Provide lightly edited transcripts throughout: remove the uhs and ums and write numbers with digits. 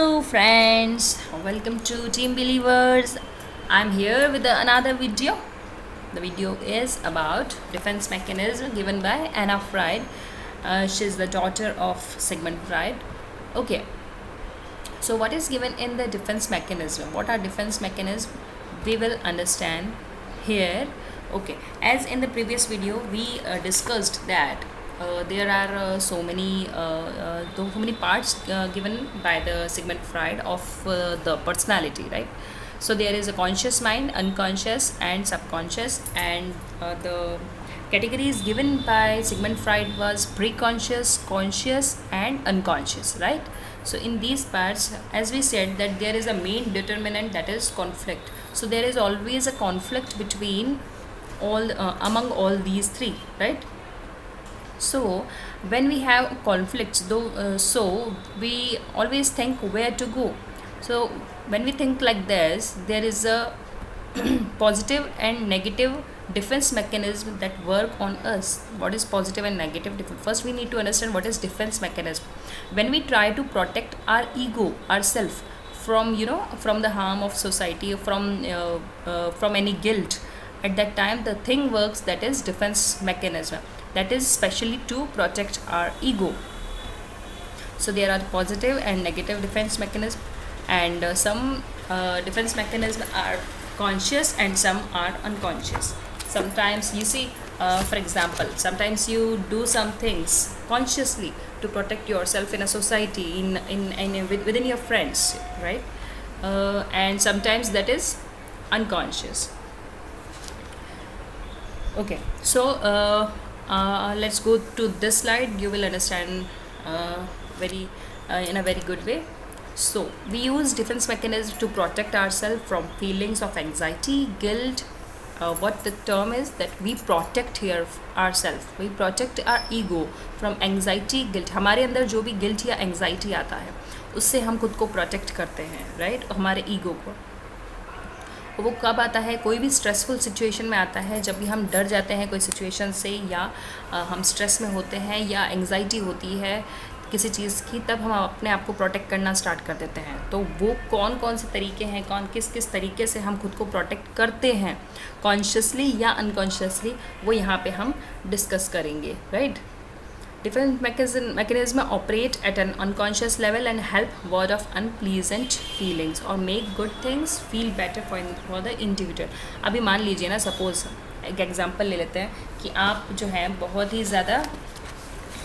Hello, friends. Welcome to Team Believers. I'm here with another video. The video is about defense mechanism given by Anna Freud. She's the daughter of Sigmund Freud. Okay. So, what is given in the defense mechanism? What are defense mechanisms? We will understand here. Okay. As in the previous video, we discussed that there are so many parts given by the Sigmund Freud of the personality, right? So there is a conscious mind, unconscious, and subconscious, and the categories given by Sigmund Freud was pre-conscious, conscious, and unconscious, right? So in these parts, as we said, that there is a main determinant, that is conflict. So there is always a conflict between all among all these three, right? So when we have conflicts, so we always think where to go. So when we think like this, there is a positive and negative defense mechanism that work on us. What is positive and negative defense? First we need to understand what is defense mechanism. When we try to protect our ego, ourself, from from the harm of society, from any guilt, at that time the thing works, that is defense mechanism, that is specially to protect our ego. So there are positive and negative defense mechanism, and some defense mechanisms are conscious and some are unconscious. Sometimes you see, for example, sometimes you do some things consciously to protect yourself in a society, within your friends, right? And sometimes that is unconscious. Okay, so let's go to this slide. You will understand very in a very good way. So we use defense mechanism to protect ourselves from feelings of anxiety, guilt. What the term is, that we protect here ourselves, we protect our ego from anxiety, guilt. हमारे अंदर जो भी guilt या anxiety आता है, उससे हम खुद को प्रोटेक्ट करते हैं, राइट? हमारे ईगो को। वो कब आता है? कोई भी स्ट्रेसफुल सिचुएशन में आता है, जब भी हम डर जाते हैं कोई सिचुएशन से, या हम स्ट्रेस में होते हैं, या एंग्जाइटी होती है किसी चीज़ की, तब हम अपने आप को प्रोटेक्ट करना स्टार्ट कर देते हैं। तो वो कौन कौन से तरीके हैं, किस तरीके से हम खुद को प्रोटेक्ट करते हैं, कॉन्शियसली या अनकॉन्शियसली, वो यहाँ पे हम डिस्कस करेंगे, right? Different mechanism operate at an unconscious level and help ward off unpleasant feelings or make good things feel better for the individual. अभी मान लीजिए ना, सपोज एक एग्जांपल ले लेते हैं कि आप जो है बहुत ही ज़्यादा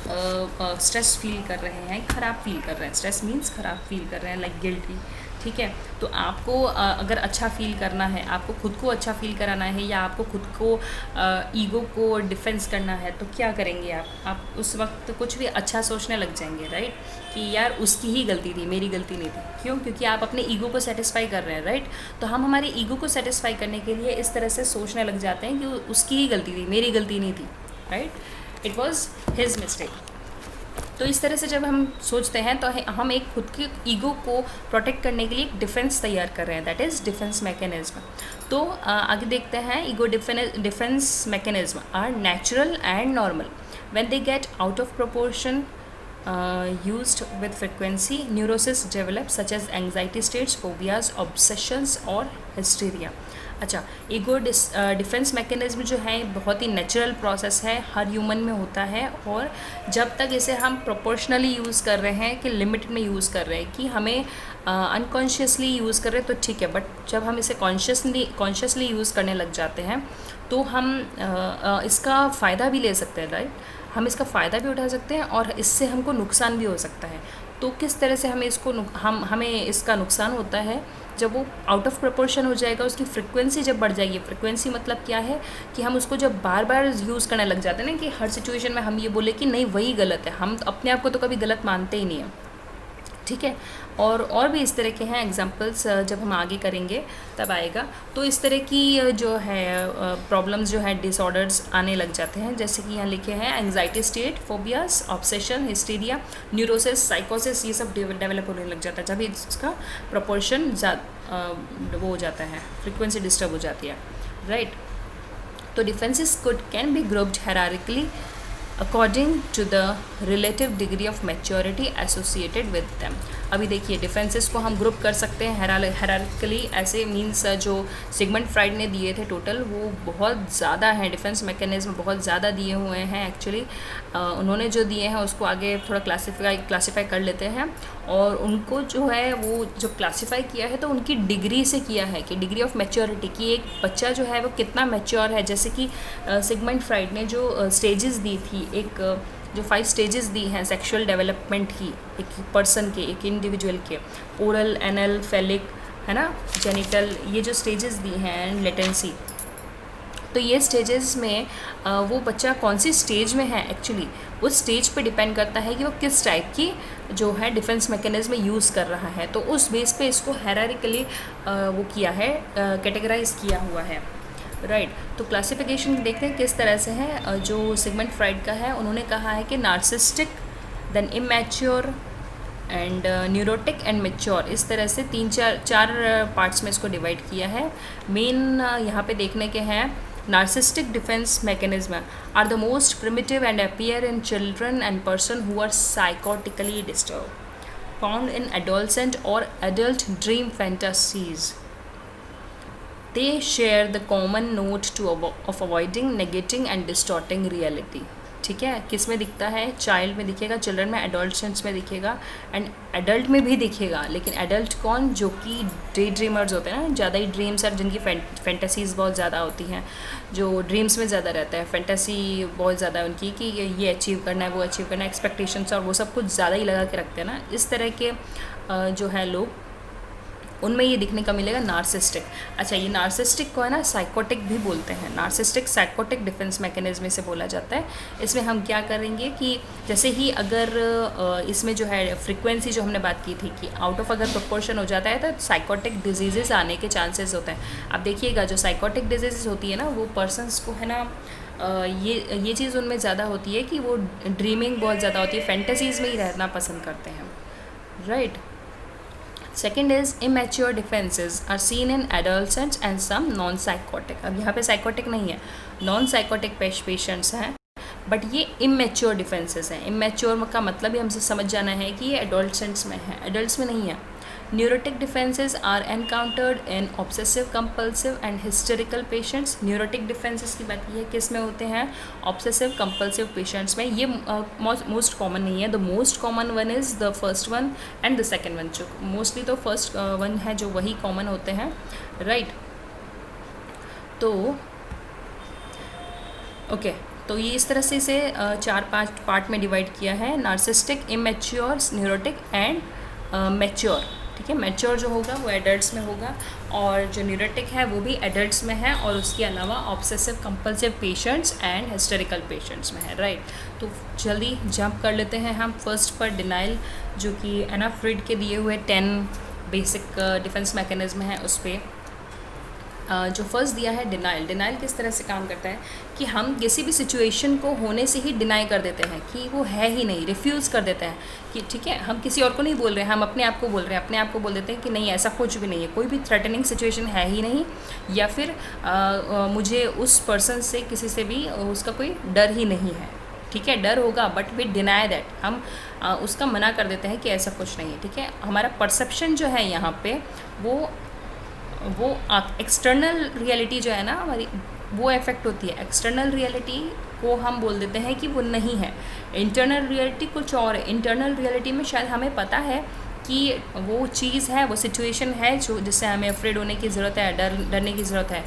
स्ट्रेस फील कर रहे हैं, ख़राब फील कर रहे हैं। स्ट्रेस मीन्स ख़राब फील कर रहे हैं, लाइक गिल्टी, ठीक है? तो आपको अगर अच्छा फील करना है, आपको खुद को अच्छा फील कराना है, या आपको खुद को ईगो को डिफेंस करना है, तो क्या करेंगे आप उस वक्त कुछ भी अच्छा सोचने लग जाएंगे, राइट? कि यार उसकी ही गलती थी, मेरी गलती नहीं थी। क्यों? क्योंकि आप अपने ईगो को सेटिस्फाई कर रहे हैं, राइट? तो हम हमारे ईगो को सेटिस्फाई करने के लिए इस तरह से सोचने लग जाते हैं कि उसकी ही गलती थी, मेरी गलती नहीं थी, right? It was his mistake. तो इस तरह से जब हम सोचते हैं, तो हम एक खुद के ईगो को प्रोटेक्ट करने के लिए एक डिफेंस तैयार कर रहे हैं, दैट इज़ डिफेंस मैकेनिज्म। तो आगे देखते हैं, ego defence mechanism are natural and normal when they get out of proportion used with frequency. Neurosis develop such as anxiety states, phobias, obsessions और hysteria. अच्छा, ईगो डिफेंस मैकेनिज्म जो है बहुत ही natural process है, हर ह्यूमन में होता है, और जब तक इसे हम प्रोपोर्शनली यूज़ कर रहे हैं, कि लिमिट में यूज़ कर रहे हैं, कि हमें अनकॉन्शियसली यूज़ कर रहे हैं, तो ठीक है। बट जब हम इसे कॉन्शियसली यूज़ करने लग जाते हैं, तो हम इसका फ़ायदा भी ले सकते हैं, राइट? हम इसका फ़ायदा भी उठा सकते हैं, और इससे हमको नुकसान भी हो सकता है। तो किस तरह से हमें इसका नुकसान होता है? जब वो आउट ऑफ प्रोपोर्शन हो जाएगा, उसकी फ्रिक्वेंसी जब बढ़ जाएगी। फ्रिक्वेंसी मतलब क्या है? कि हम उसको जब बार बार यूज़ करने लग जाते हैं ना, कि हर सिचुएशन में हम ये बोले कि नहीं वही गलत है, हम अपने आप को तो कभी गलत मानते ही नहीं हैं, ठीक है? और भी इस तरह के हैं एग्जांपल्स, जब हम आगे करेंगे तब आएगा। तो इस तरह की जो है प्रॉब्लम्स जो है, डिसऑर्डर्स आने लग जाते हैं, जैसे कि यहाँ लिखे हैं anxiety state, phobias, obsession, hysteria, neurosis, साइकोसिस, ये सब डेवलप होने लग जाता है जब इसका प्रोपोर्शन वो हो जाता है, फ्रिक्वेंसी डिस्टर्ब हो जाती है, राइट? तो defences can be grouped hierarchically according to the relative degree of maturity associated with them. अभी देखिए डिफेंसेस को हम ग्रुप कर सकते हैं हायरार्किकली, ऐसे मीन्स जो सिगमंड फ्राइड ने दिए थे टोटल वो बहुत ज़्यादा हैं, डिफेंस मैकेनिज्म बहुत ज़्यादा दिए हुए हैं एक्चुअली। उन्होंने जो दिए हैं उसको आगे थोड़ा क्लासीफाई कर लेते हैं, और उनको जो है वो जो क्लासीफाई किया है तो उनकी डिग्री से किया है कि डिग्री ऑफ मैच्योरिटी कि एक बच्चा जो है वो कितना मैच्योर है। जैसे कि सिगमंड फ्राइड ने जो स्टेजेस दी थी, एक जो 5 स्टेजेस दी हैं सेक्सुअल डेवलपमेंट की एक पर्सन के, एक इंडिविजुअल के, ओरल, एनल, फेलिक, है ना, जेनिटल, ये जो स्टेजेस दी हैं, लेटेंसी, तो ये स्टेजेस में वो बच्चा कौन सी स्टेज में है एक्चुअली उस स्टेज पे डिपेंड करता है कि वो किस टाइप की जो है डिफेंस मैकेनिज्म यूज़ कर रहा है। तो उस बेस पे इसको हायरार्किकली वो किया है, कैटेगराइज किया हुआ है, राइट। तो क्लासिफिकेशन देखते हैं किस तरह से है। जो सिगमंड फ्राइड का है, उन्होंने कहा है कि narcissistic, then immature and neurotic and mature, इस तरह से चार पार्ट्स में इसको डिवाइड किया है। मेन यहाँ पे देखने के हैं, narcissistic defense mechanism are the most primitive and appear in children and person who are psychotically disturbed, found in adolescent or adult dream fantasies. They share the common note of avoiding, negating and distorting reality. ठीक है, किस में दिखता है? Child में दिखेगा, children में, adolescents में दिखेगा, एंड एडल्ट में भी दिखेगा। लेकिन एडल्ट कौन? जो कि डे ड्रीमर्स होते हैं ना, ज़्यादा ही ड्रीम्स और जिनकी फैंटेसीज़ बहुत ज़्यादा होती हैं, जो ड्रीम्स में ज़्यादा रहता है, फैंटेसी बहुत ज़्यादा है उनकी कि ये अचीव करना है, वो अचीव करना है, एक्सपेक्टेशंस और वो सब कुछ ज़्यादा ही लगा के रखते हैं ना, इस तरह के जो है लोग, उनमें ये दिखने का मिलेगा नार्सिस्टिक। अच्छा, ये नार्सिस्टिक को है ना साइकोटिक भी बोलते हैं, नार्सिस्टिक साइकोटिक डिफेंस मैकेनिज्म से बोला जाता है। इसमें हम क्या करेंगे कि जैसे ही अगर इसमें जो है फ्रीक्वेंसी जो हमने बात की थी कि आउट ऑफ अगर प्रोपोर्शन हो जाता है तो साइकोटिक डिजीज़ आने के चांसेस होते हैं। अब देखिएगा जो साइकोटिक डिजीज़ होती है ना, वो पर्सनस को है ना ये चीज़ उनमें ज़्यादा होती है कि वो ड्रीमिंग बहुत ज़्यादा होती है, फैंटेसीज़ में ही रहना पसंद करते हैं, right. Second is immature defenses are seen in adolescents and some non-psychotic। अब यहाँ पे साइकोटिक नहीं है, नॉन साइकोटिक पेशेंट्स हैं, बट ये इमेच्योर डिफेंसेस हैं। इमेच्योर का मतलब ही हमसे समझ जाना है कि ये एडोलसेंट्स में है, एडल्ट्स में नहीं है। Neurotic defences are encountered in obsessive compulsive and hysterical patients. Neurotic defences की बात की है, किस में होते हैं? ऑब्सेसिव कंपल्सिव पेशेंट्स में। ये मोस्ट कॉमन नहीं है, the most common one is the first one and the second one. जो मोस्टली तो फर्स्ट वन है जो वही कॉमन होते हैं, राइट। तो ओके, तो ये इस तरह से इसे 4-5 पार्ट में डिवाइड किया है, narcissistic, immature, neurotic and mature. ठीक है, मैच्योर जो होगा वो एडल्ट्स में होगा, और जो न्यूरोटिक है वो भी एडल्ट्स में है, और उसके अलावा obsessive compulsive patients and hysterical patients में है, राइट। तो जल्दी जंप कर लेते हैं हम फर्स्ट पर, डिनाइल, जो कि एना फ्रीड के दिए हुए 10 बेसिक डिफेंस मैकेनिज्म है उस पर। जो फर्स्ट दिया है डिनाइल। डिनाइल किस तरह से काम करता है कि हम किसी भी सिचुएशन को होने से ही डिनाई कर देते हैं कि वो है ही नहीं, रिफ्यूज़ कर देते हैं कि ठीक है, हम किसी और को नहीं बोल रहे हैं, हम अपने आप को बोल रहे हैं, अपने आप को बोल देते हैं कि नहीं ऐसा कुछ भी नहीं है, कोई भी थ्रेटनिंग सिचुएशन है ही नहीं, या फिर मुझे उस पर्सन से किसी से भी उसका कोई डर ही नहीं है। ठीक है, डर होगा बट वी डिनाई दैट, हम उसका मना कर देते हैं कि ऐसा कुछ नहीं है। ठीक है, हमारा परसेप्शन जो है यहाँ पे वो एक्सटर्नल रियलिटी जो है ना हमारी, वो इफ़ेक्ट होती है। एक्सटर्नल रियलिटी को हम बोल देते हैं कि वो नहीं है, इंटरनल रियलिटी कुछ और है। इंटरनल रियलिटी में शायद हमें पता है कि वो चीज़ है, वो सिचुएशन है जो जिससे हमें अफ्रेड होने की ज़रूरत है, डरने की ज़रूरत है,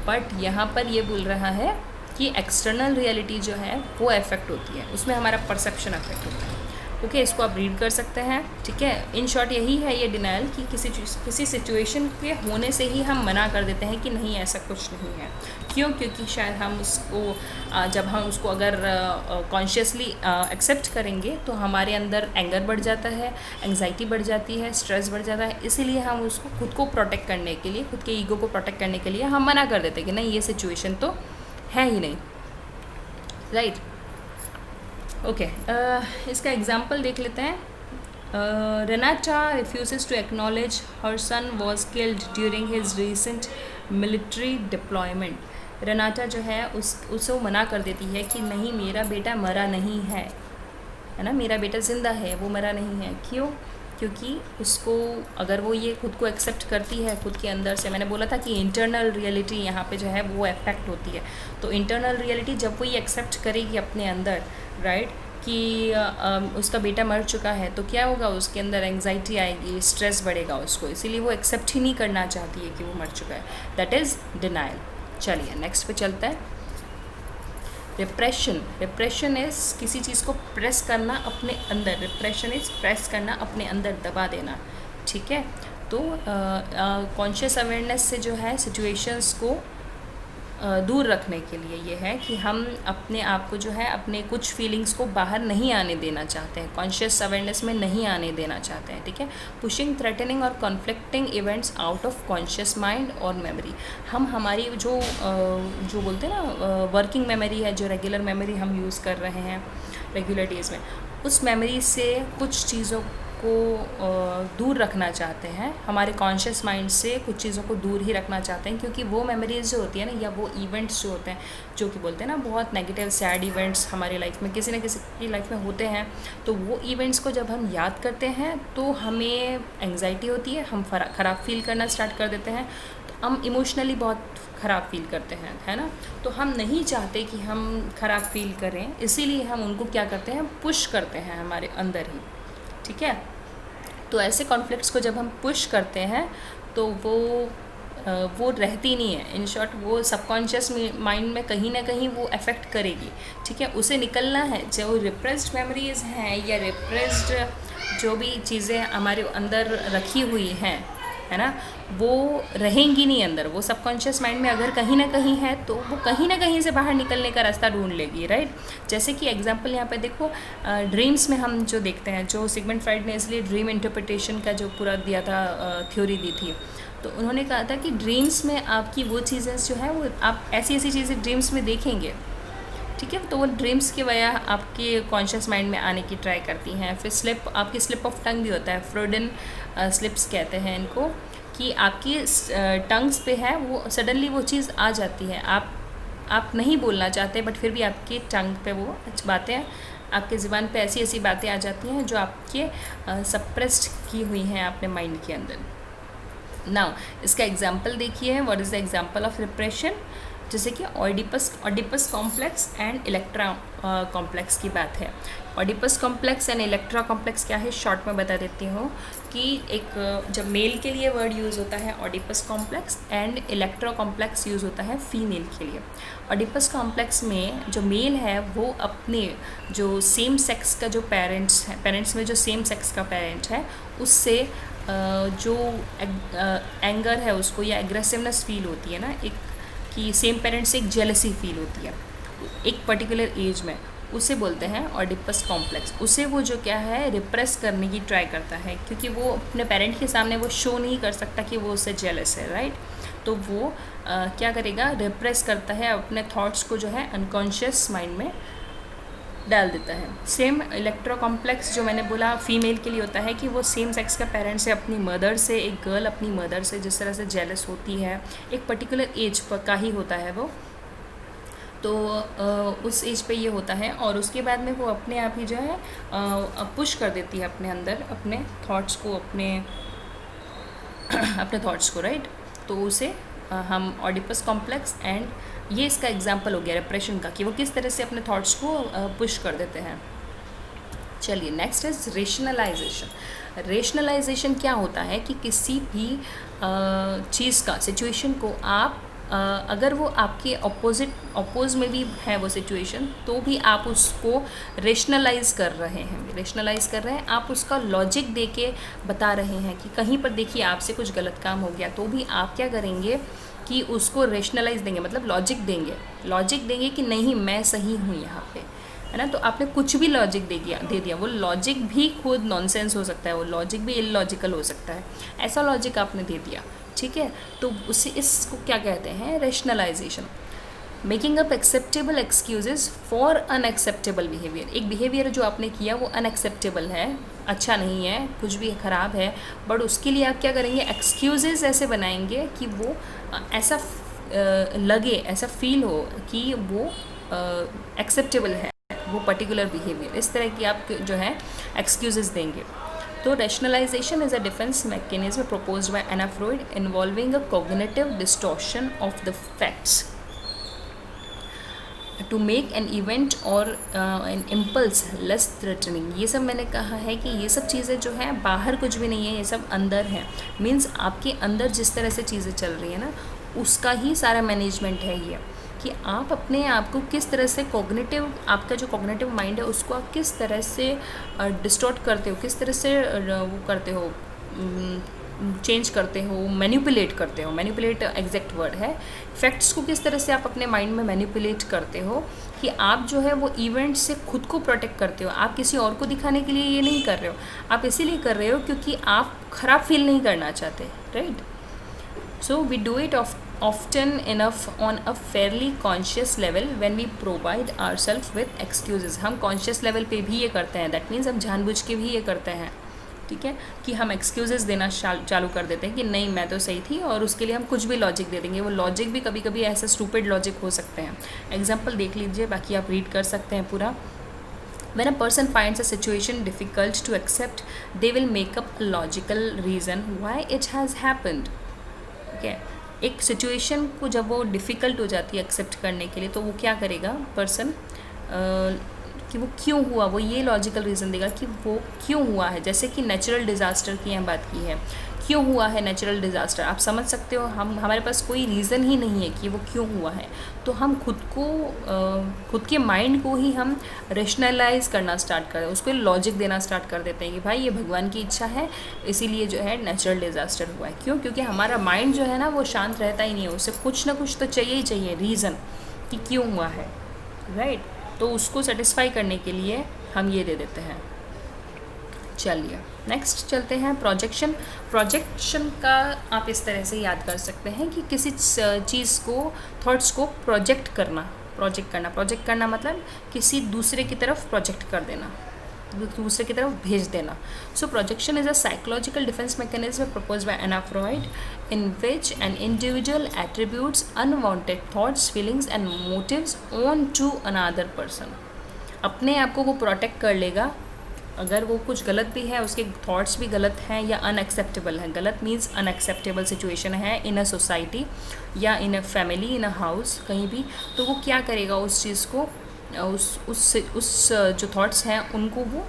बट यहाँ पर ये बोल रहा है कि एक्सटर्नल रियलिटी जो है वो इफ़ेक्ट होती है, उसमें हमारा परसेप्शन अफेक्ट होता है। ओके, इसको आप रीड कर सकते हैं। ठीक है, इन शॉर्ट यही है ये डिनाइल कि किसी सिचुएशन के होने से ही हम मना कर देते हैं कि नहीं ऐसा कुछ नहीं है। क्यों? क्योंकि शायद हम उसको जब हम उसको अगर कॉन्शियसली एक्सेप्ट करेंगे तो हमारे अंदर एंगर बढ़ जाता है, एंग्जाइटी बढ़ जाती है, स्ट्रेस बढ़ जाता है। इसीलिए हम उसको खुद को प्रोटेक्ट करने के लिए, खुद के ईगो को प्रोटेक्ट करने के लिए हम मना कर देते हैं कि नहीं ये सिचुएशन तो है ही नहीं, राइट। ओके, इसका एग्जाम्पल देख लेते हैं। Renata refuses to acknowledge her son was killed during his recent military deployment. Renata जो है उसे वो मना कर देती है कि नहीं, मेरा बेटा मरा नहीं है ना, मेरा बेटा ज़िंदा है, वो मरा नहीं है। क्यों? क्योंकि उसको, अगर वो ये खुद को एक्सेप्ट करती है खुद के अंदर से, मैंने बोला था कि इंटरनल रियलिटी यहाँ पे जो है वो अफेक्ट होती है। तो इंटरनल रियलिटी जब वो ये एक्सेप्ट करेगी अपने अंदर, राइट, कि उसका बेटा मर चुका है, तो क्या होगा, उसके अंदर एंग्जाइटी आएगी, स्ट्रेस बढ़ेगा उसको, इसीलिए वो एक्सेप्ट ही नहीं करना चाहती है कि वो मर चुका है। That is denial. चलिए नेक्स्ट पे चलता है। रिप्रेशन इज़ किसी चीज़ को प्रेस करना अपने अंदर। रिप्रेशन इज़ प्रेस करना, अपने अंदर दबा देना, ठीक है। तो कॉन्शियस अवेयरनेस से जो है सिचुएशंस को दूर रखने के लिए ये है कि हम अपने आप को जो है अपने कुछ फीलिंग्स को बाहर नहीं आने देना चाहते हैं, कॉन्शियस अवेयरनेस में नहीं आने देना चाहते हैं, ठीक है। पुशिंग, थ्रेटनिंग और conflicting events out of conscious mind और मेमोरी। हम हमारी जो बोलते हैं ना वर्किंग मेमोरी है, जो रेगुलर मेमोरी हम यूज़ कर रहे हैं रेगुलर डेज में, उस मेमोरी से कुछ चीज़ों को दूर रखना चाहते हैं, हमारे कॉन्शियस माइंड से कुछ चीज़ों को दूर ही रखना चाहते हैं, क्योंकि वो मेमोरीज जो होती है ना, या वो इवेंट्स जो होते हैं, जो कि बोलते हैं ना बहुत नेगेटिव सैड इवेंट्स हमारी लाइफ में, किसी न किसी की लाइफ में होते हैं, तो वो इवेंट्स को जब हम याद करते हैं तो हमें एंग्जाइटी होती है, हम ख़राब फील करना स्टार्ट कर देते हैं, तो हम इमोशनली बहुत ख़राब फील करते हैं, है ना। तो हम नहीं चाहते कि हम ख़राब फील करें, इसीलिए हम उनको क्या करते हैं, पुश करते हैं हमारे अंदर ही, ठीक है। तो ऐसे कॉन्फ्लिक्ट्स को जब हम पुश करते हैं तो वो रहती नहीं है। इन शॉर्ट वो सबकॉन्शियस माइंड में कहीं ना कहीं वो अफेक्ट करेगी, ठीक है। उसे निकलना है, जो रिप्रेस्ड मेमोरीज़ हैं या रिप्रेस्ड जो भी चीज़ें हमारे अंदर रखी हुई हैं, है ना, वो रहेंगी नहीं अंदर। वो सबकॉन्शियस माइंड में अगर कहीं ना कहीं है तो वो कहीं ना कहीं से बाहर निकलने का रास्ता ढूंढ लेगी, राइट। जैसे कि एग्जांपल यहाँ पे देखो, ड्रीम्स में हम जो देखते हैं, जो सिगमंड फ्राइड ने इसलिए ड्रीम इंटरप्रिटेशन का जो पूरा दिया था, थ्योरी दी थी, तो उन्होंने कहा था कि ड्रीम्स में आपकी वो चीज़ें जो है वो आप ऐसी ऐसी चीज़ें ड्रीम्स में देखेंगे, ठीक है। तो वो ड्रीम्स की वजह आपके कॉन्शियस माइंड में आने की ट्राई करती हैं। फिर आपकी स्लिप ऑफ टंग भी होता है, फ्रोडन स्लिप्स कहते हैं इनको, कि आपकी टंग्स पे है वो सडनली वो चीज़ आ जाती है, आप नहीं बोलना चाहते बट फिर भी आपकी टंग पे वो बातें, आपके ज़ुबान पे ऐसी ऐसी बातें आ जाती हैं जो आपके सप्रेस्ड की हुई हैं अपने माइंड के अंदर। नाउ इसका एग्जाम्पल देखिए, what is the example of repression. जैसे कि Oedipus complex and Electra complex की बात है। Oedipus complex and Electra complex क्या है, शॉर्ट में बता देती हूँ कि एक जब मेल के लिए वर्ड यूज़ होता है Oedipus complex, and Electra complex use होता है फीमेल के लिए। ऑडिपस कॉम्प्लेक्स में जो मेल है वो अपने जो सेम सेक्स का जो पेरेंट्स में जो सेम सेक्स का पेरेंट है उससे जो एंगर है उसको या एग्रेसिवनेस फील होती है ना, एक कि सेम पेरेंट से एक जेलसी फील होती है एक पर्टिकुलर एज में, उसे बोलते हैं ऑडिपस कॉम्प्लेक्स। उसे वो जो क्या है रिप्रेस करने की ट्राई करता है, क्योंकि वो अपने पेरेंट के सामने वो शो नहीं कर सकता कि वो उससे जेलस है, राइट। तो वो क्या करेगा, रिप्रेस करता है अपने थॉट्स को जो है अनकॉन्शियस माइंड में डाल देता है। सेम इलेक्ट्रो कॉम्प्लेक्स जो मैंने बोला फीमेल के लिए होता है कि वो सेम सेक्स का पेरेंट से, अपनी मदर से, एक गर्ल अपनी मदर से जिस तरह से जेलस होती है, एक पर्टिकुलर एज पर का ही होता है वो, तो उस एज पे ये होता है, और उसके बाद में वो अपने आप ही जो है पुश कर देती है अपने अंदर अपने थॉट्स को, अपने थॉट्स को, राइट। तो उसे हम ऑडिपस कॉम्प्लेक्स, एंड ये इसका एग्जाम्पल हो गया रिप्रेशन का, कि वो किस तरह से अपने थॉट्स को पुश कर देते हैं। चलिए नेक्स्ट इज रेशनलाइजेशन। रेशनलाइजेशन क्या होता है कि किसी भी चीज़ का, सिचुएशन को आप अगर वो आपके अपोज में भी है वो सिचुएशन, तो भी आप उसको रेशनलाइज कर रहे हैं, आप उसका लॉजिक दे के बता रहे हैं कि कहीं पर देखिए आपसे कुछ गलत काम हो गया, तो भी आप क्या करेंगे कि उसको रेशनलाइज देंगे, मतलब लॉजिक देंगे कि नहीं मैं सही हूँ यहाँ पे, है ना। तो आपने कुछ भी लॉजिक दे दिया, वो लॉजिक भी खुद नॉनसेंस हो सकता है, वो लॉजिक भी इलॉजिकल हो सकता है, ऐसा लॉजिक आपने दे दिया, ठीक है। तो उसे इसको क्या कहते हैं, rationalization. Making up acceptable excuses for unacceptable behaviour. एक बिहेवियर जो आपने किया वो अनएक्सेप्टेबल है, अच्छा नहीं है, कुछ भी ख़राब है, बट उसके लिए आप क्या करेंगे, एक्सक्यूजेज ऐसे बनाएंगे कि वो ऐसा लगे, ऐसा फील हो कि वो एक्सेप्टेबल है वो पर्टिकुलर बिहेवियर, इस तरह की आप जो है एक्सक्यूजेस देंगे। तो rationalization is a defence mechanism proposed by Anna Freud involving a cognitive distortion of the facts to make an event or an impulse less threatening। ये सब मैंने कहा है कि ये सब चीज़ें जो है बाहर कुछ भी नहीं है, ये सब अंदर है। मीन्स आपके अंदर जिस तरह से चीज़ें चल रही है ना, उसका ही सारा मैनेजमेंट है ये, कि आप अपने आप को किस तरह से कॉग्निटिव, आपका जो कॉग्निटिव माइंड है उसको आप किस तरह से डिस्टॉर्ट करते हो, किस तरह से वो करते हो, चेंज करते हो, मैनिपुलेट करते हो। मैनिपुलेट एग्जैक्ट वर्ड है। फैक्ट्स को किस तरह से आप अपने माइंड में मैनिपुलेट करते हो कि आप जो है वो इवेंट से खुद को प्रोटेक्ट करते हो। आप किसी और को दिखाने के लिए ये नहीं कर रहे हो, आप इसीलिए कर रहे हो क्योंकि आप ख़राब फील नहीं करना चाहते, right. So we do it often enough on a fairly conscious level when we provide ourselves with excuses। हम conscious level पे भी ये करते हैं, that means हम जानबूझ के भी ये करते हैं, ठीक है, कि हम एक्सक्यूजेस देना चालू कर देते हैं कि नहीं मैं तो सही थी, और उसके लिए हम कुछ भी लॉजिक दे देंगे। वो लॉजिक भी कभी कभी ऐसा स्टूपिड लॉजिक हो सकते हैं। एग्जाम्पल देख लीजिए, बाकी आप रीड कर सकते हैं पूरा। When a person finds a situation difficult to accept, they will make up a logical reason why it has happened। ठीक है, एक सिचुएशन को जब वो डिफ़िकल्ट हो जाती है एक्सेप्ट करने के लिए, तो वो क्या करेगा पर्सन कि वो क्यों हुआ, वो ये लॉजिकल रीज़न देगा कि वो क्यों हुआ है। जैसे कि नेचुरल डिज़ास्टर की यहाँ बात की है, क्यों हुआ है नेचुरल डिज़ास्टर, आप समझ सकते हो। हमारे पास कोई रीज़न ही नहीं है कि वो क्यों हुआ है, तो हम खुद के माइंड को ही हम रेशनलाइज करना स्टार्ट कर, उसको लॉजिक देना स्टार्ट कर देते हैं कि भाई ये भगवान की इच्छा है, इसीलिए जो है नेचुरल डिज़ास्टर हुआ है। क्यों? क्योंकि हमारा माइंड जो है ना वो शांत रहता ही नहीं है, उसे कुछ ना कुछ तो चाहिए ही चाहिए रीज़न कि क्यों हुआ है, राइट। तो उसको सेटिस्फाई करने के लिए हम ये दे देते हैं। चलिए नेक्स्ट चलते हैं, प्रोजेक्शन। प्रोजेक्शन का आप इस तरह से याद कर सकते हैं कि किसी चीज़ को, थॉट्स को प्रोजेक्ट करना। प्रोजेक्ट करना मतलब किसी दूसरे की तरफ प्रोजेक्ट कर देना, दूसरे की तरफ भेज देना। So projection is a psychological defence mechanism proposed by Anna Freud in which an individual attributes unwanted thoughts, feelings and motives on to another person। अपने आप को वो प्रोटेक्ट कर लेगा। अगर वो कुछ गलत भी है, उसके थॉट्स भी गलत हैं या अनएक्सेप्टेबल हैं, गलत मीन्स अनएक्सेप्टेबल सिचुएशन है इन अ सोसाइटी या इन a family, in a house, कहीं भी, तो वो क्या करेगा उस चीज़ को, उस जो थॉट्स हैं उनको वो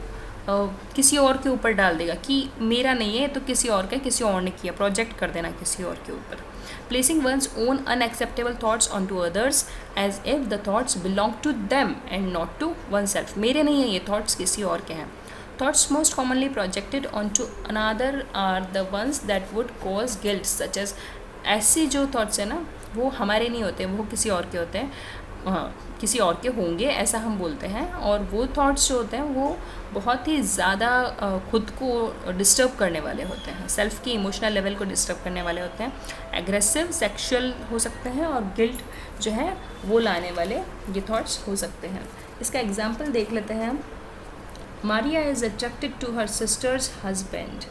किसी और के ऊपर डाल देगा कि मेरा नहीं है तो किसी और का, किसी और ने किया, प्रोजेक्ट कर देना किसी और के ऊपर। Placing one's own unacceptable thoughts on to others as if the thoughts belong to them and not to oneself. मेरे नहीं है ये थॉट्स, किसी और के हैं। Thoughts most commonly projected onto another are the ones that would cause guilt, such as ऐसी जो थॉट्स हैं ना वो हमारे नहीं होते, वो किसी और के होते हैं, किसी और के होंगे ऐसा हम बोलते हैं। और वो थॉट्स जो होते हैं वो बहुत ही ज़्यादा खुद को डिस्टर्ब करने वाले होते हैं, सेल्फ की इमोशनल लेवल को डिस्टर्ब करने वाले होते हैं, एग्रेसिव, सेक्सुअल हो सकते हैं, और गिल्ट जो है वो लाने वाले ये थॉट्स हो सकते हैं। इसका एग्जाम्पल देख लेते हैं हम। Maria is attracted to her sister's husband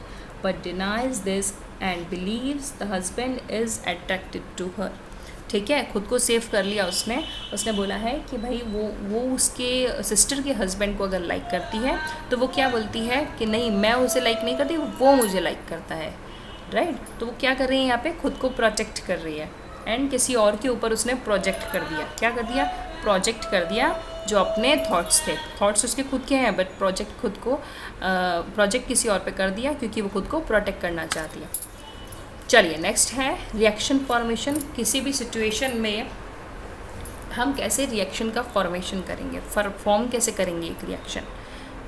but denies this and believes the husband is attracted to her। ठीक है, खुद को सेव कर लिया उसने बोला है कि भाई वो उसके सिस्टर के हस्बैंड को अगर लाइक करती है तो वो क्या बोलती है कि नहीं मैं उसे लाइक नहीं करती, वो मुझे लाइक करता है, राइट। तो वो क्या कर रही है यहाँ पे, खुद को प्रोटेक्ट कर रही है, एंड किसी और के ऊपर उसने प्रोजेक्ट कर दिया। क्या कर दिया? प्रोजेक्ट कर दिया जो अपने थॉट्स थे, थॉट्स उसके खुद के हैं बट प्रोजेक्ट किसी और पे कर दिया क्योंकि वो खुद को प्रोटेक्ट करना चाहती है। चलिए नेक्स्ट है रिएक्शन फॉर्मेशन। किसी भी सिचुएशन में हम कैसे रिएक्शन का फॉर्मेशन करेंगे, फॉर्म कैसे करेंगे एक रिएक्शन,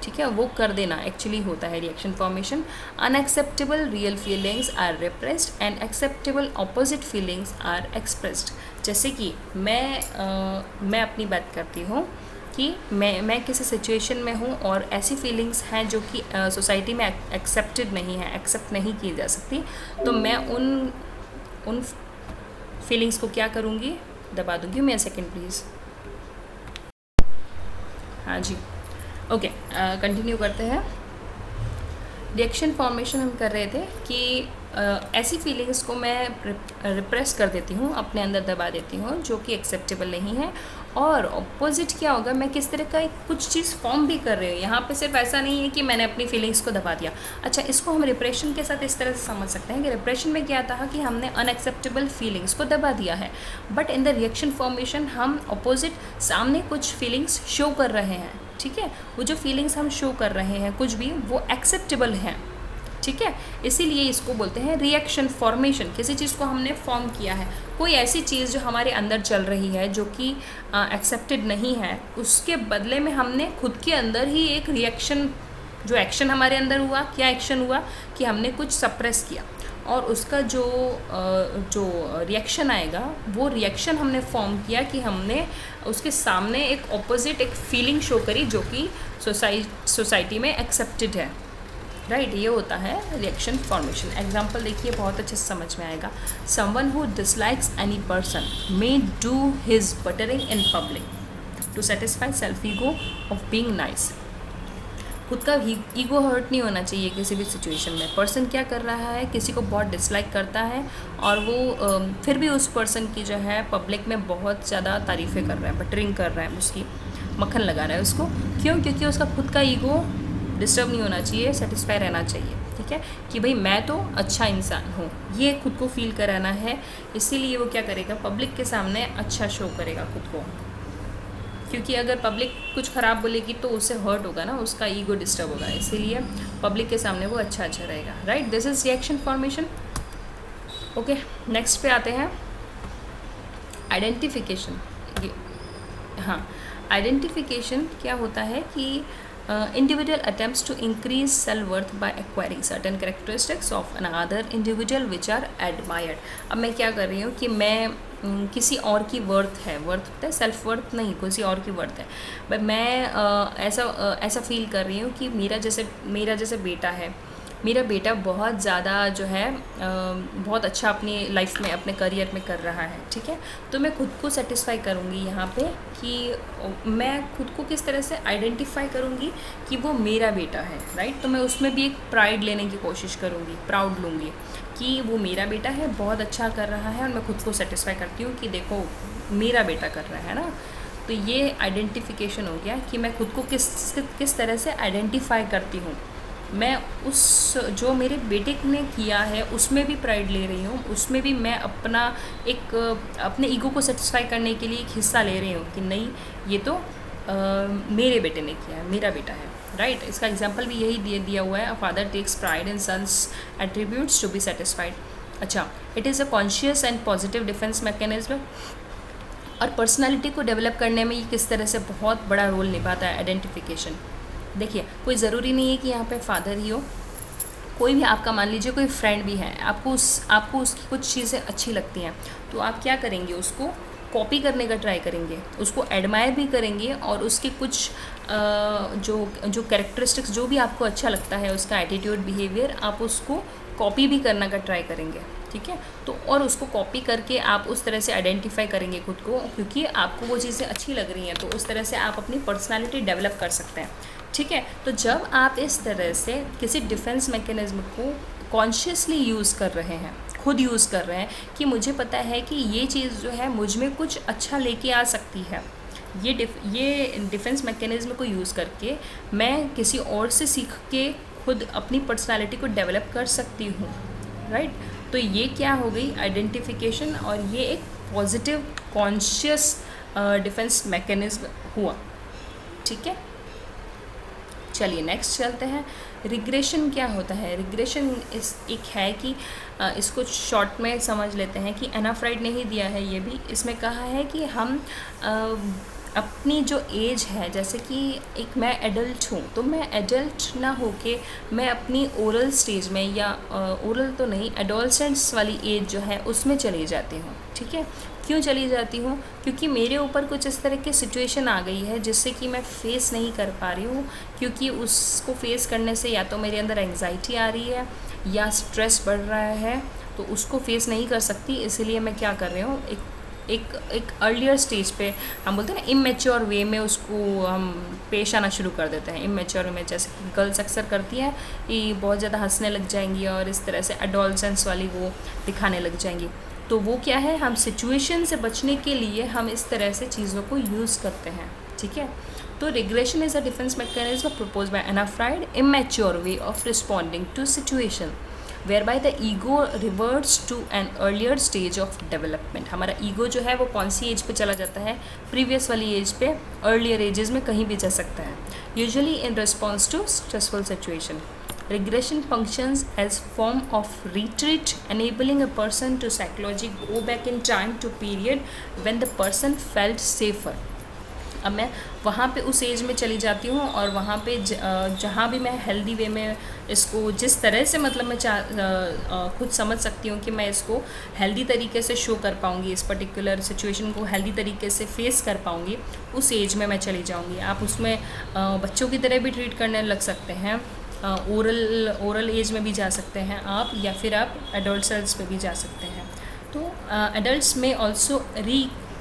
ठीक है, वो कर देना एक्चुअली होता है reaction formation. Unacceptable real feelings are repressed and acceptable opposite feelings are expressed. जैसे कि मैं अपनी बात करती हूँ कि मैं किसी सिचुएशन में हूँ और ऐसी फीलिंग्स हैं जो कि सोसाइटी में एक्सेप्टेड नहीं है, एक्सेप्ट नहीं की जा सकती, तो मैं उन फीलिंग्स को क्या करूँगी, दबा दूँगी। मैं सेकेंड प्लीज़। हाँ जी, ओके, कंटिन्यू करते हैं। रिएक्शन फॉर्मेशन हम कर रहे थे कि ऐसी फीलिंग्स को मैं रिप्रेस कर देती हूँ, अपने अंदर दबा देती हूँ, जो कि एक्सेप्टेबल नहीं है। और ऑपोजिट क्या होगा, मैं किस तरह का कुछ चीज़ फॉर्म भी कर रही हूँ। यहाँ पे सिर्फ ऐसा नहीं है कि मैंने अपनी फीलिंग्स को दबा दिया। अच्छा, इसको हम रिप्रेशन के साथ इस तरह से समझ सकते हैं कि रिप्रेशन में क्या था कि हमने अनएक्सेप्टेबल फीलिंग्स को दबा दिया है, but in the reaction formation हम अपोजिट सामने कुछ फीलिंग्स शो कर रहे हैं। ठीक है, वो जो फीलिंग्स हम शो कर रहे हैं कुछ भी, वो एक्सेप्टेबल हैं। ठीक है, इसीलिए इसको बोलते हैं रिएक्शन फॉर्मेशन। किसी चीज़ को हमने फॉर्म किया है, कोई ऐसी चीज़ जो हमारे अंदर चल रही है जो कि एक्सेप्टेड नहीं है, उसके बदले में हमने खुद के अंदर ही एक रिएक्शन, जो एक्शन हमारे अंदर हुआ, क्या एक्शन हुआ कि हमने कुछ सप्रेस किया, और उसका जो रिएक्शन आएगा, वो रिएक्शन हमने फॉर्म किया कि हमने उसके सामने एक ऑपोजिट एक फीलिंग शो करी जो कि सोसाइटी में एक्सेप्टेड है। राइट, ये होता है रिएक्शन फॉर्मेशन। एग्जाम्पल देखिए, बहुत अच्छे से समझ में आएगा। Someone who dislikes any person may do his buttering in public to satisfy self ego of being nice. खुद का ईगो हर्ट नहीं होना चाहिए किसी भी सिचुएशन में। पर्सन क्या कर रहा है, किसी को बहुत डिसलाइक करता है और वो फिर भी उस पर्सन की जो है पब्लिक में बहुत ज़्यादा तारीफ़ें कर रहा है, बटरिंग कर रहा है, उसकी मक्खन लगा रहा है उसको। क्यों? क्योंकि उसका खुद का ईगो डिस्टर्ब नहीं होना चाहिए, सेटिस्फाई रहना चाहिए। ठीक है, कि भाई मैं तो अच्छा इंसान हूँ, ये खुद को फील कराना है। इसीलिए वो क्या करेगा, पब्लिक के सामने अच्छा शो करेगा खुद को, क्योंकि अगर पब्लिक कुछ ख़राब बोलेगी तो उससे हर्ट होगा ना, उसका ईगो डिस्टर्ब होगा। इसीलिए पब्लिक के सामने वो अच्छा रहेगा। Right, this is reaction formation. Okay, next पे आते हैं आइडेंटिफिकेशन। हाँ, आइडेंटिफिकेशन क्या होता है कि individual attempts to increase self-worth by acquiring certain characteristics of another individual which are admired। अब मैं क्या कर रही हूँ कि मैं किसी और की वर्थ होता है, सेल्फ वर्थ नहीं, किसी और की वर्थ है। बट मैं ऐसा फील कर रही हूँ कि मेरा जैसे बेटा है, मेरा बेटा बहुत ज़्यादा जो है बहुत अच्छा अपनी लाइफ में, अपने करियर में कर रहा है। ठीक है, तो मैं खुद को सेटिस्फाई करूँगी यहाँ पे कि मैं खुद को किस तरह से आइडेंटिफाई करूँगी कि वो मेरा बेटा है। राइट, तो मैं उसमें भी एक प्राइड लेने की कोशिश करूँगी, प्राउड लूँगी कि वो मेरा बेटा है, बहुत अच्छा कर रहा है, और मैं खुद को सेटिस्फाई करती हूँ कि देखो मेरा बेटा कर रहा है ना। तो ये आइडेंटिफिकेशन हो गया कि मैं खुद को किस तरह से आइडेंटिफाई करती हूँ। मैं उस जो मेरे बेटे ने किया है उसमें भी प्राइड ले रही हूँ, उसमें भी मैं अपने ईगो को सेटिस्फाई करने के लिए एक हिस्सा ले रही हूँ कि नहीं, ये तो मेरे बेटे ने किया है, मेरा बेटा है। राइट, इसका एग्जांपल भी यही दिया हुआ है। A father takes pride in sons attributes to be satisfied. अच्छा, it is a conscious and positive defence mechanism. और पर्सनालिटी को डेवलप करने में ये किस तरह से बहुत बड़ा रोल निभाता है आइडेंटिफिकेशन। देखिए, कोई ज़रूरी नहीं है कि यहाँ पे फादर ही हो, कोई भी आपका, मान लीजिए कोई फ्रेंड भी है, आपको उसकी कुछ चीज़ें अच्छी लगती हैं, तो आप क्या करेंगे, उसको कॉपी करने का ट्राई करेंगे, उसको एडमायर भी करेंगे, और उसके कुछ जो कैरेक्टरिस्टिक्स जो भी आपको अच्छा लगता है, उसका एटीट्यूड, बिहेवियर, आप उसको कॉपी भी करने का ट्राई करेंगे। ठीक है, तो और उसको कॉपी करके आप उस तरह से आइडेंटिफाई करेंगे खुद को, क्योंकि आपको वो चीज़ें अच्छी लग रही हैं, तो उस तरह से आप अपनी पर्सनालिटी डेवलप कर सकते हैं। ठीक है, तो जब आप इस तरह से किसी डिफेंस मैकेनिज्म को कॉन्शियसली यूज़ कर रहे हैं, खुद यूज़ कर रहे हैं कि मुझे पता है कि ये चीज़ जो है मुझ में कुछ अच्छा लेके आ सकती है, ये डिफेंस मैकेनिज्म को यूज़ करके मैं किसी और से सीख के खुद अपनी पर्सनालिटी को डेवलप कर सकती हूँ। राइट, तो ये क्या हो गई, आइडेंटिफिकेशन, और ये एक पॉजिटिव कॉन्शियस डिफेंस मैकेनिज्म हुआ। ठीक है, चलिए नेक्स्ट चलते हैं। रिग्रेशन क्या होता है। रिग्रेशन एक है कि इसको शॉर्ट में समझ लेते हैं कि एना फ्राइड ने ही दिया है ये भी। इसमें कहा है कि हम अपनी जो एज है, जैसे कि एक मैं एडल्ट हूँ, तो मैं एडल्ट ना होके मैं अपनी ओरल स्टेज में, या ओरल तो नहीं, एडोलसेंट्स वाली एज जो है उसमें चली जाती हूँ। ठीक है, क्यों चली जाती हूँ, क्योंकि मेरे ऊपर कुछ इस तरह की सिचुएशन आ गई है जिससे कि मैं फ़ेस नहीं कर पा रही हूँ, क्योंकि उसको फ़ेस करने से या तो मेरे अंदर एंग्जाइटी आ रही है या स्ट्रेस बढ़ रहा है, तो उसको फ़ेस नहीं कर सकती। इसीलिए मैं क्या कर रही हूँ, एक एक अर्लियर स्टेज पे हम बोलते हैं ना इमेच्योर वे में उसको हम पेश आना शुरू कर देते हैं। इमेच्योर वे में जैसे कि गर्ल्स अक्सर करती हैं कि बहुत ज़्यादा हंसने लग जाएंगी और इस तरह से एडोलसेंस वाली वो दिखाने लग जाएंगी। तो वो क्या है, हम सिचुएशन से बचने के लिए हम इस तरह से चीज़ों को यूज़ करते हैं, ठीक है। तो regression is a defence mechanism propose by Anna Freud, immature way of responding to situation whereby the ego reverts to an earlier stage of development। हमारा ईगो जो है वो कौन सी एज पे चला जाता है, प्रीवियस वाली एज पे, अर्लियर एजेस में कहीं भी जा सकता है, usually in response to stressful situation. Regression functions as form of retreat, enabling a person to psychologically go back in time to period when the person felt safer। अब मैं वहाँ पे उस एज में चली जाती हूँ और वहाँ पे जहाँ भी मैं हेल्दी वे में इसको जिस तरह से मतलब मैं खुद समझ सकती हूँ कि मैं इसको हेल्दी तरीके से शो कर पाऊँगी, इस पर्टिकुलर सिचुएशन को हेल्दी तरीके से फेस कर पाऊँगी, उस एज में मैं चली जाऊँगी। आप उसमें बच्चों की तरह भी ट्रीट करने लग सकते हैं, ओरल एज में भी जा सकते हैं आप, या फिर आप एडल्ट सेल्स पे भी जा सकते हैं। तो एडल्ट्स में also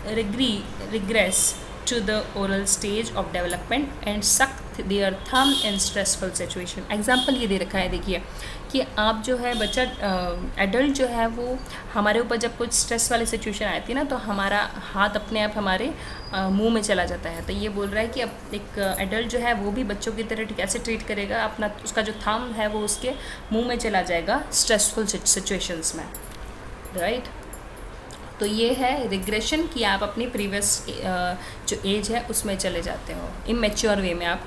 regress to the oral stage of development and suck their thumb in stressful situation। Example ये दे रखा है, देखिए कि आप जो है बच्चा एडल्ट जो है वो हमारे ऊपर जब कुछ स्ट्रेस वाली सिचुएशन आती है ना, तो हमारा हाथ अपने आप हमारे मुंह में चला जाता है। तो ये बोल रहा है कि अब एक एडल्ट जो है वो भी बच्चों की तरह कैसे ट्रीट करेगा, अपना उसका जो थंब है वो उसके मुँह में चला जाएगा स्ट्रेसफुल सिचुएशंस में, राइट। तो ये है रिग्रेशन कि आप अपनी प्रीवियस जो एज है उसमें चले जाते हो, इमेच्योर वे में आप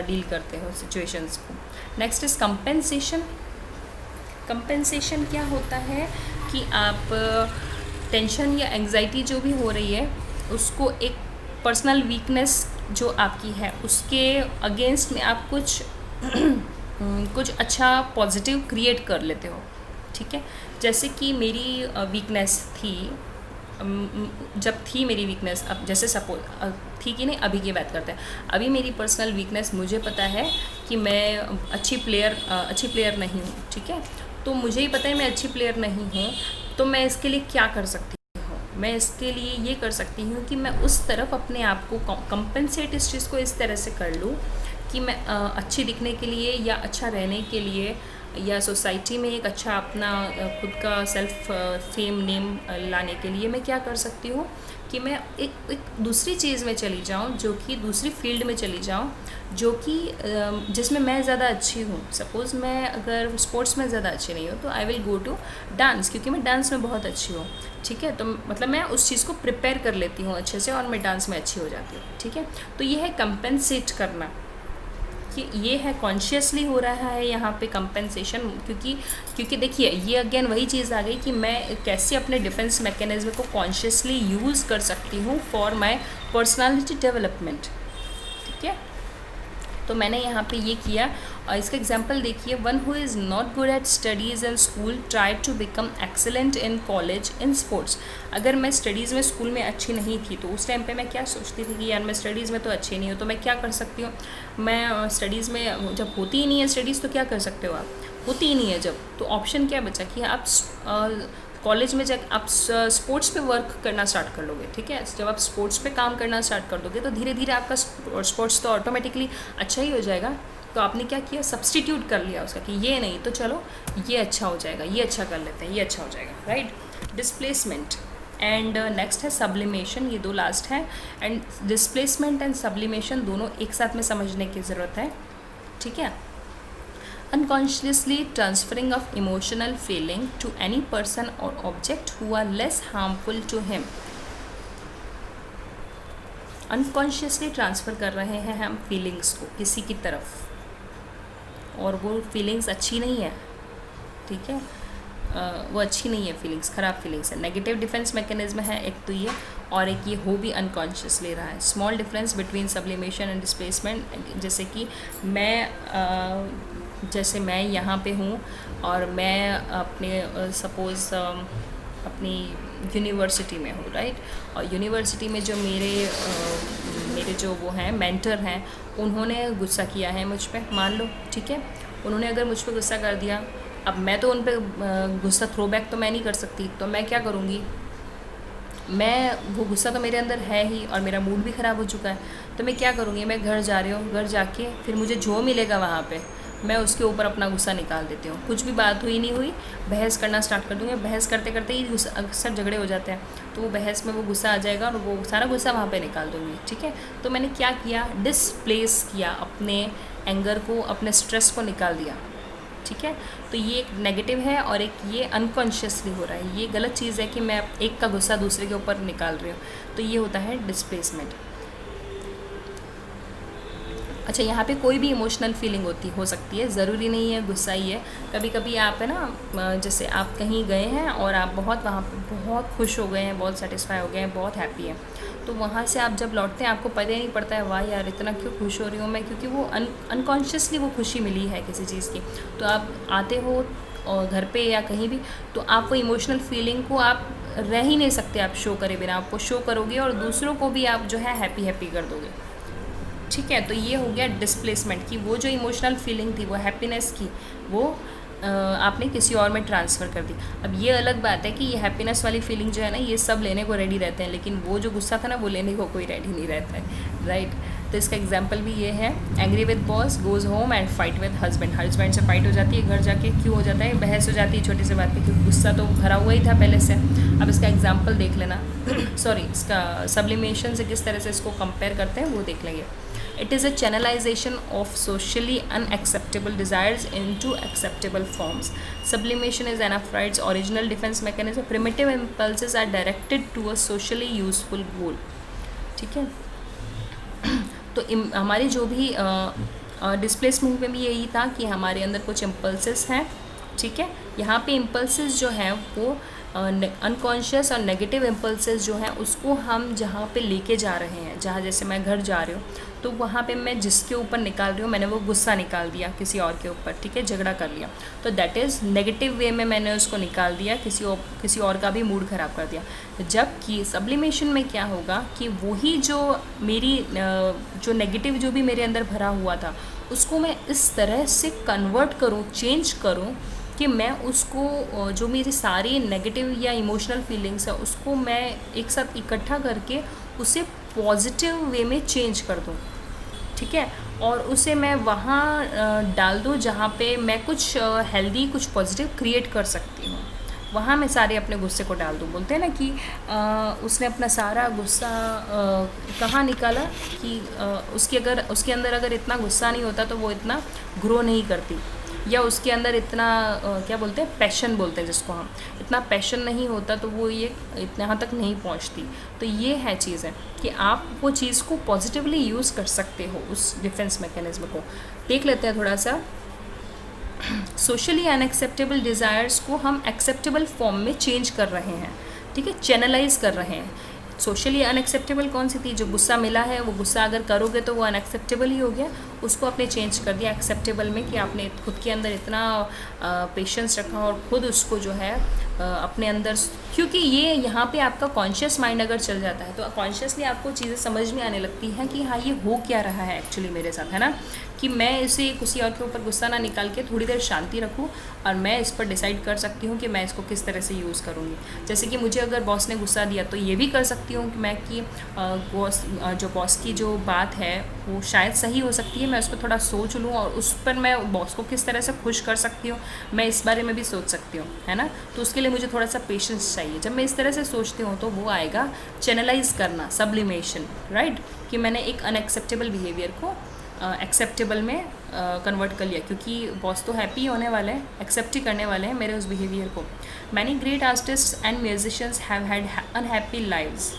डील करते हो सिचुएशंस को। Next is compensation. कंपेंसेशन क्या होता है कि आप टेंशन या एंग्जाइटी जो भी हो रही है उसको एक पर्सनल वीकनेस जो आपकी है उसके अगेंस्ट में आप कुछ अच्छा पॉजिटिव क्रिएट कर लेते हो, ठीक है। जैसे कि मेरी वीकनेस थी, जब थी मेरी वीकनेस, अब जैसे सपोज थी कि नहीं, अभी की बात करते हैं। अभी मेरी पर्सनल वीकनेस, मुझे पता है कि मैं अच्छी प्लेयर नहीं हूँ, ठीक है। तो मुझे ही पता है मैं अच्छी प्लेयर नहीं हूँ, तो मैं इसके लिए क्या कर सकती हूँ, मैं इसके लिए ये कर सकती हूँ कि मैं उस तरफ अपने आप को कंपेंसेट इस चीज़ को इस तरह से कर लूँ कि मैं अच्छी दिखने के लिए या अच्छा रहने के लिए या सोसाइटी में एक अच्छा अपना खुद का सेल्फ फेम नेम लाने के लिए मैं क्या कर सकती हूँ कि मैं एक दूसरी चीज़ में चली जाऊँ, जो कि दूसरी फील्ड में चली जाऊँ, जो कि जिसमें मैं ज़्यादा अच्छी हूँ। सपोज़ मैं अगर स्पोर्ट्स में ज़्यादा अच्छी नहीं हूँ तो I will go to dance, क्योंकि मैं डांस में बहुत अच्छी हूँ, ठीक है। तो मतलब मैं उस चीज़ को प्रिपेयर कर लेती हूँ अच्छे से और मैं डांस में अच्छी हो जाती हूँ, ठीक है। तो ये है कंपेंसेट करना, कि ये है कॉन्शियसली हो रहा है यहाँ पे कंपेंसेशन, क्योंकि देखिए ये अगेन वही चीज़ आ गई कि मैं कैसे अपने डिफेंस मैकेनिज्म को कॉन्शियसली यूज़ कर सकती हूँ फॉर माय पर्सनालिटी डेवलपमेंट, ठीक है। तो मैंने यहाँ पे ये किया, और इसका एग्जांपल देखिए, one who is not good at studies in school try to become excellent in college in sports. अगर मैं स्टडीज़ में स्कूल में अच्छी नहीं थी तो उस टाइम पे मैं क्या सोचती थी कि यार मैं स्टडीज़ में तो अच्छी नहीं हूँ, तो मैं क्या कर सकती हूँ, मैं स्टडीज़ में जब होती ही नहीं है स्टडीज़ तो क्या कर सकते हो आप, होती ही नहीं है जब, तो ऑप्शन क्या बचा कि आप कॉलेज में जब आप स्पोर्ट्स पे वर्क करना स्टार्ट कर लोगे, ठीक है। जब आप स्पोर्ट्स पे काम करना स्टार्ट कर दोगे तो धीरे धीरे आपका स्पोर्ट्स तो ऑटोमेटिकली अच्छा ही हो जाएगा। तो आपने क्या किया, सब्सटीट्यूट कर लिया उसका कि ये नहीं तो चलो ये अच्छा हो जाएगा, ये अच्छा कर लेते हैं, ये अच्छा हो जाएगा, राइट। डिस्प्लेसमेंट एंड नेक्स्ट है सब्लिमेशन, ये दो लास्ट है। एंड डिस्प्लेसमेंट एंड सब्लिमेशन दोनों एक साथ में समझने की ज़रूरत है, ठीक है। unconsciously transferring of emotional feeling to any person or object who are less harmful to him। Unconsciously transfer कर रहे हैं हम फीलिंग्स को किसी की तरफ, और वो फीलिंग्स अच्छी नहीं है, ठीक है। वो अच्छी नहीं है, फीलिंग्स ख़राब फीलिंग्स है, नेगेटिव डिफेंस मैकेनिज्म है एक तो ये, और एक ये हो भी अनकॉन्शियसली रहा है। Small difference between sublimation and displacement, जैसे कि जैसे मैं यहाँ पे हूँ और मैं अपने सपोज़ अपनी यूनिवर्सिटी में हूँ, राइट। और यूनिवर्सिटी में जो मेरे जो वो हैं मेंटर हैं, उन्होंने गुस्सा किया है मुझ पे, मान लो, ठीक है। उन्होंने अगर मुझ पे गुस्सा कर दिया, अब मैं तो उन पे गुस्सा थ्रो बैक तो मैं नहीं कर सकती, तो मैं क्या करूँगी, मैं वो गुस्सा तो मेरे अंदर है ही और मेरा मूड भी ख़राब हो चुका है, तो मैं क्या करूँगी, मैं घर जा रही हूँ, घर जाके फिर मुझे जो मिलेगा वहाँ पे मैं उसके ऊपर अपना गुस्सा निकाल देती हूँ। कुछ भी बात हुई नहीं हुई, बहस करना स्टार्ट कर दूँगी। बहस करते करते ही गुस्सा अक्सर झगड़े हो जाते हैं, तो वो बहस में वो गुस्सा आ जाएगा और वो सारा गुस्सा वहाँ पे निकाल दूँगी। ठीक है, तो मैंने क्या किया, डिस्प्लेस किया, अपने एंगर को, अपने स्ट्रेस को निकाल दिया। ठीक है, तो ये एक नेगेटिव है और एक ये अनकॉन्शियसली हो रहा है। ये गलत चीज़ है कि मैं एक का गुस्सा दूसरे के ऊपर निकाल रही हूँ, तो ये होता है डिस्प्लेसमेंट। अच्छा, यहाँ पे कोई भी इमोशनल फीलिंग हो सकती है, ज़रूरी नहीं है गुस्सा ही है। कभी कभी आप है ना, जैसे आप कहीं गए हैं और आप बहुत वहाँ पे बहुत खुश हो गए हैं, बहुत सेटिस्फाई हो गए हैं, बहुत हैप्पी हैं, तो वहाँ से आप जब लौटते हैं आपको पता ही नहीं पड़ता है, वाह यार इतना क्यों खुश हो रही हूँ मैं, क्योंकि वो अनकॉन्शियसली वो खुशी मिली है किसी चीज़ की। तो आप आते हो और घर पे या कहीं भी, तो आप वो इमोशनल फीलिंग को आप रह ही नहीं सकते, आप शो करे बिना, आपको शो करोगे और दूसरों को भी आप जो है हैप्पी हैप्पी कर दोगे। ठीक है, तो ये हो गया डिस्प्लेसमेंट की, वो जो इमोशनल फीलिंग थी, वो हैप्पीनेस की, वो आपने किसी और में ट्रांसफ़र कर दी। अब ये अलग बात है कि ये हैप्पीनेस वाली फीलिंग जो है ना, ये सब लेने को रेडी रहते हैं, लेकिन वो जो गुस्सा था ना, वो लेने को कोई रेडी नहीं रहता है, राइट। तो इसका एग्जाम्पल भी ये है, angry with boss goes home and fight with husband. Husband से फाइट हो जाती है, घर जाके क्यों हो जाता है, बहस हो जाती है छोटी सी बात पे, क्योंकि गुस्सा तो भरा हुआ ही था पहले से। अब इसका एग्जाम्पल देख लेना सॉरी, इसका सब्लिमेशन से किस तरह से इसको कंपेयर करते हैं वो देख लेंगे। It is a channelization of socially unacceptable desires into acceptable forms. Sublimation is Anna Freud's original defense mechanism. Primitive impulses are directed to a socially useful goal. ठीक है, तो हमारी जो भी डिस्प्लेसमेंट में भी यही था कि हमारे अंदर कुछ इम्पल्सेस हैं। ठीक है, यहाँ पे इम्पल्सेस जो हैं वो अनकॉन्शियस और नेगेटिव इम्पल्सेस जो हैं उसको हम जहाँ पे लेके जा रहे हैं, जहाँ जैसे मैं घर जा रही हूँ तो वहाँ पे मैं जिसके ऊपर निकाल रही हूँ, मैंने वो गुस्सा निकाल दिया किसी और के ऊपर, ठीक है, झगड़ा कर लिया, तो दैट इज़ नेगेटिव वे में मैंने उसको निकाल दिया, किसी और का भी मूड ख़राब कर दिया। जबकि सब्लिमेशन में क्या होगा कि वही जो मेरी जो नेगेटिव जो भी मेरे अंदर भरा हुआ था उसको मैं इस तरह से कन्वर्ट करूँ, चेंज करूँ कि मैं उसको जो मेरी सारी नेगेटिव या इमोशनल फीलिंग्स है उसको मैं एक साथ इकट्ठा करके उसे पॉजिटिव वे में चेंज कर दूँ। ठीक है, और उसे मैं वहाँ डाल दूँ जहाँ पे मैं कुछ हेल्दी, कुछ पॉजिटिव क्रिएट कर सकती हूँ। वहाँ मैं सारे अपने गुस्से को डाल दूँ। बोलते हैं ना कि उसने अपना सारा गुस्सा कहाँ निकाला कि उसके अंदर अगर इतना गुस्सा नहीं होता तो वो इतना ग्रो नहीं करती, या उसके अंदर इतना क्या बोलते हैं, पैशन बोलते हैं जिसको हम, इतना पैशन नहीं होता तो वो ये यहाँ तक नहीं पहुँचती। तो ये है चीज़ है कि आप वो चीज़ को पॉजिटिवली यूज़ कर सकते हो, उस डिफेंस मैकेनिज्म को। देख लेते हैं थोड़ा सा। सोशली अनएक्सेप्टेबल डिज़ायर्स को हम एक्सेप्टेबल फॉर्म में चेंज कर रहे हैं, ठीक है, चैनलाइज कर रहे हैं। सोशली अनएक्सेप्टेबल कौन सी थी, जो गुस्सा मिला है वो गुस्सा अगर करोगे तो वो अनएक्सेप्टेबल ही हो गया, उसको आपने चेंज कर दिया एक्सेप्टेबल में, कि आपने खुद के अंदर इतना पेशेंस रखा और खुद उसको जो है अपने अंदर, क्योंकि ये यहाँ पे आपका कॉन्शियस माइंड अगर चल जाता है तो कॉन्शियसली आपको चीज़ें समझ में आने लगती हैं कि हाँ ये हो क्या रहा है एक्चुअली मेरे साथ, है ना, कि मैं इसे किसी और के ऊपर गुस्सा ना निकाल के थोड़ी देर शांति रखूँ और मैं इस पर डिसाइड कर सकती हूँ कि मैं इसको किस तरह से यूज़ करूँगी। जैसे कि मुझे अगर बॉस ने गुस्सा दिया तो ये भी कर सकती हूँ कि मैं कि बॉस की जो बात है वो शायद सही हो सकती है, मैं उस पर थोड़ा सोच लूँ और उस पर मैं बॉस को किस तरह से खुश कर सकती हूँ, मैं इस बारे में भी सोच सकती हूँ, है ना। तो उसके लिए मुझे थोड़ा सा पेशेंस चाहिए। जब मैं इस तरह से सोचती हूँ तो वो आएगा चैनलाइज करना, सब्लिमेशन, राइट, कि मैंने एक अनएक्सेप्टेबल बिहेवियर को एक्सेप्टेबल में कन्वर्ट कर लिया, क्योंकि बॉस तो हैप्पी होने वाले हैं, एक्सेप्ट ही करने वाले हैं मेरे उस बिहेवियर को। Many great artists and musicians have had unhappy lives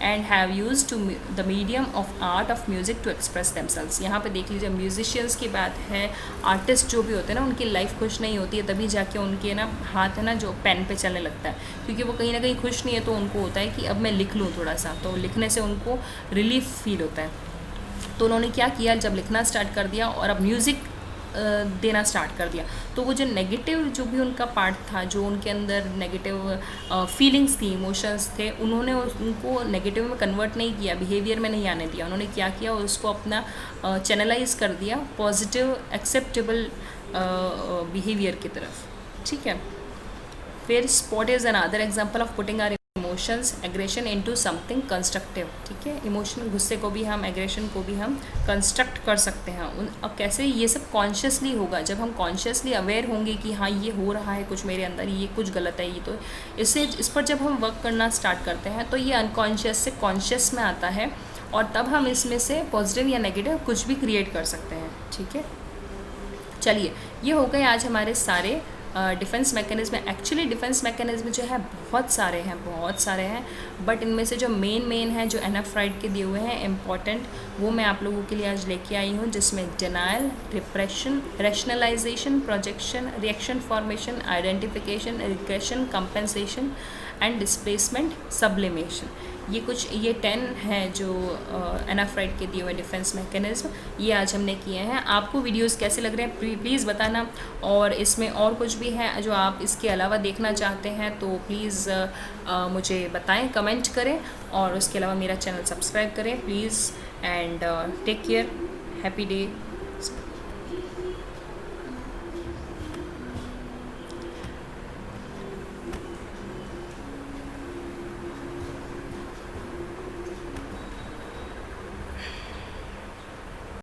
and have use to the medium of art of music to express themselves. यहाँ पे देख लीजिए, म्यूजिशियंस की बात है, आर्टिस्ट जो भी होते हैं ना, उनकी लाइफ खुश नहीं होती है, तभी जाके उनके ना हाथ है ना जो पेन पे चलने लगता है, क्योंकि वो कहीं ना कहीं खुश नहीं है, तो उनको होता है कि अब मैं लिख लूँ थोड़ा सा, तो लिखने से उनको रिलीफ फील होता है। तो उन्होंने क्या किया, जब लिखना स्टार्ट कर दिया और अब म्यूज़िक देना स्टार्ट कर दिया, तो वो जो नेगेटिव जो भी उनका पार्ट था, जो उनके अंदर नेगेटिव फीलिंग्स थी, इमोशंस थे, उन्होंने उनको नेगेटिव में कन्वर्ट नहीं किया, बिहेवियर में नहीं आने दिया। उन्होंने क्या किया, उसको अपना चैनलाइज कर दिया पॉजिटिव एक्सेप्टेबल बिहेवियर की तरफ। ठीक है, फिर sport is another example of putting our emotions aggression into something constructive, ठीक है। इमोशनल गुस्से को भी हम, एग्रेशन को भी हम कंस्ट्रक्ट कर सकते हैं। अब कैसे ये सब कॉन्शियसली होगा, जब हम कॉन्शियसली अवेयर होंगे कि हाँ ये हो रहा है कुछ मेरे अंदर, ये कुछ गलत है, ये तो इस पर जब हम वर्क करना स्टार्ट करते हैं तो ये अनकॉन्शियस से कॉन्शियस में आता है, और तब हम इसमें से पॉजिटिव या नेगेटिव कुछ भी क्रिएट कर सकते हैं, ठीक है। चलिए, ये हो गए आज हमारे सारे defence mechanism. Actually defence mechanism जो है बहुत सारे हैं, बट इनमें से जो मेन हैं, जो एना फ्राइड के दिए हुए हैं इम्पॉर्टेंट, वो मैं आप लोगों के लिए आज लेके आई हूँ, जिसमें denial, repression, rationalization, projection, reaction formation, identification, regression, compensation and displacement, sublimation, ये 10 हैं जो एना फ्राइड के दिए हुए डिफेंस मैकेनिज्म, ये आज हमने किए हैं। आपको वीडियोस कैसे लग रहे हैं प्लीज़ बताना, और इसमें और कुछ भी है जो आप इसके अलावा देखना चाहते हैं तो प्लीज़ मुझे बताएं, कमेंट करें, और उसके अलावा मेरा चैनल सब्सक्राइब करें please, and take care, happy day.